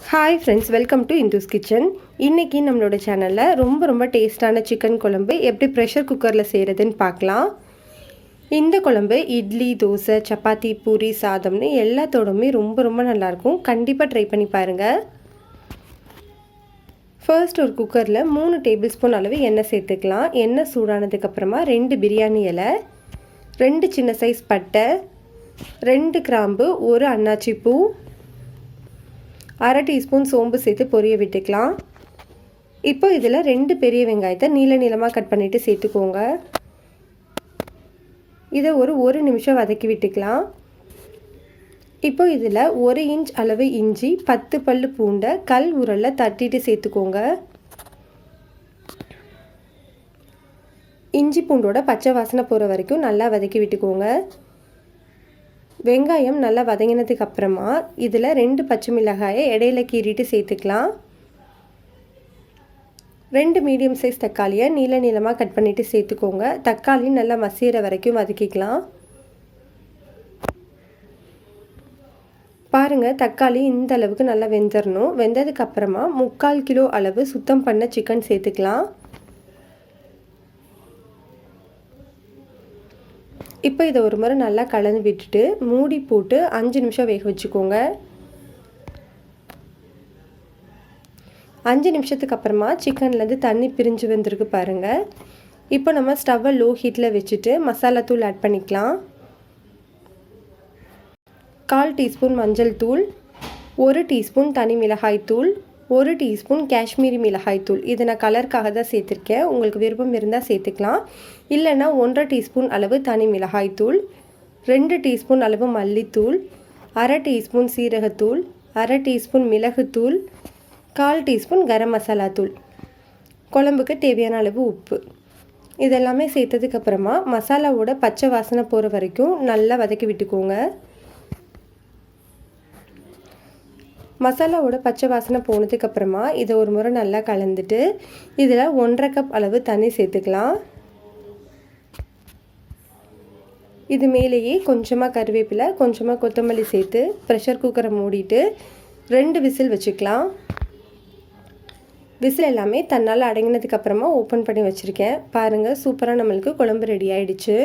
Hi friends, welcome to இந்துஸ் kitchen. இன்றைக்கி நம்மளோட சேனலில் ரொம்ப டேஸ்டான சிக்கன் குழம்பு எப்படி ப்ரெஷர் குக்கரில் செய்கிறதுன்னு பார்க்கலாம். இந்த குழம்பு இட்லி, தோசை, சப்பாத்தி, பூரி, சாதம்னு எல்லாத்தோடுமே ரொம்ப நல்லாயிருக்கும். கண்டிப்பாக ட்ரை பண்ணி பாருங்கள். ஃபர்ஸ்ட் ஒரு குக்கரில் 3 டேபிள் ஸ்பூன் அளவு எண்ணெய் சேர்த்துக்கலாம். எண்ணெய் சூடானதுக்கப்புறமா 2 பிரியாணி இலை, 2 சின்ன சைஸ் பட்டை, 2 கிராம்பு, 1 அன்னாச்சி பூ, 1/2 டீஸ்பூன் சோம்பு சேர்த்து பொரிய விட்டுக்கலாம். இப்போ இதில் 2 பெரிய வெங்காயத்தை நீளமாக கட் பண்ணிவிட்டு சேர்த்துக்கோங்க. இதை ஒரு 1 நிமிஷம் வதக்கி விட்டுக்கலாம். இப்போ இதில் 1 இன்ச் அளவு இஞ்சி, 10 பல் பூண்டை கல் உரலில் தட்டிட்டு சேர்த்துக்கோங்க. இஞ்சி பூண்டோட பச்சை வாசனை போகிற வரைக்கும் நல்லா வதக்கி விட்டுக்கோங்க. வெங்காயம் நல்லா வதங்கினதுக்கு அப்புறமா இதில் 2 பச்சை மிளகாயை இடையில கீறிட்டு சேர்த்துக்கலாம். 2 மீடியம் சைஸ் தக்காளியை நீளமாக கட் பண்ணிவிட்டு சேர்த்துக்கோங்க. தக்காளி நல்லா மசிகிற வரைக்கும் வதக்கிக்கலாம். பாருங்கள், தக்காளி இந்த அளவுக்கு நல்லா வெந்துடணும். வெந்ததுக்கப்புறமா 3/4 கிலோ அளவு சுத்தம் பண்ண சிக்கன் சேர்த்துக்கலாம். இப்போ இதை ஒரு முறை நல்லா கலந்து விட்டுட்டு மூடி போட்டு 5 நிமிஷம் வேக வச்சுக்கோங்க. 5 நிமிஷத்துக்கு அப்புறமா சிக்கன்லேருந்து தண்ணி பிரிஞ்சு வந்திருக்கு பாருங்கள். இப்போ நம்ம ஸ்டவ்வை லோ ஹீட்டில் வச்சுட்டு மசாலா தூள் ஆட் பண்ணிக்கலாம். 1/4 டீஸ்பூன் மஞ்சள் தூள், 1 டீஸ்பூன் தனி மிளகாய் தூள், 1 டீஸ்பூன் காஷ்மீரி மிளகாய் தூள். இதை நான் கலருக்காக தான் சேர்த்துருக்கேன். உங்களுக்கு விருப்பம் இருந்தால் சேர்த்துக்கலாம். இல்லைன்னா 1/2 டீஸ்பூன் அளவு தனி மிளகாய் தூள், 2 டீஸ்பூன் அளவு மல்லித்தூள், 1/2 டீஸ்பூன் சீரகத்தூள், 1/2 டீஸ்பூன் மிளகுத்தூள், 1/4 டீஸ்பூன் கரம் மசாலா தூள், குழம்புக்கு தேவையான அளவு உப்பு. இதெல்லாமே சேர்த்ததுக்கப்புறமா மசாலாவோட பச்சை வாசனை போகிற வரைக்கும் நல்லா வதக்கி விட்டுக்கோங்க. மசாலாவோட பச்சை வாசனை போனதுக்கப்புறமா இதை ஒரு முறை நல்லா கலந்துட்டு இதில் 1/2 கப் அளவு தண்ணி சேர்த்துக்கலாம். இது மேலேயே கொஞ்சமாக கருவேப்பிலை, கொஞ்சமாக கொத்தமல்லி சேர்த்து ப்ரெஷர் குக்கரை மூடிட்டு 2 விசில் வச்சுக்கலாம். விசில் எல்லாமே தன்னால் அடங்கினதுக்கப்புறமா ஓப்பன் பண்ணி வச்சுருக்கேன். பாருங்கள், சூப்பராக நம்மளுக்கு குழம்பு ரெடி ஆகிடுச்சு.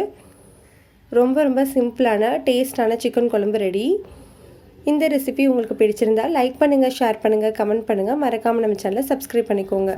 ரொம்ப சிம்பிளான டேஸ்டான சிக்கன் குழம்பு ரெடி. இந்த ரெசிபி உங்களுக்கு பிடிச்சிருந்தால் லைக் பண்ணுங்கள், ஷேர் பண்ணுங்கள், கமெண்ட் பண்ணுங்கள். மறக்காமல் நம்ம சேனலை சப்ஸ்கிரைப் பண்ணிக்கோங்க.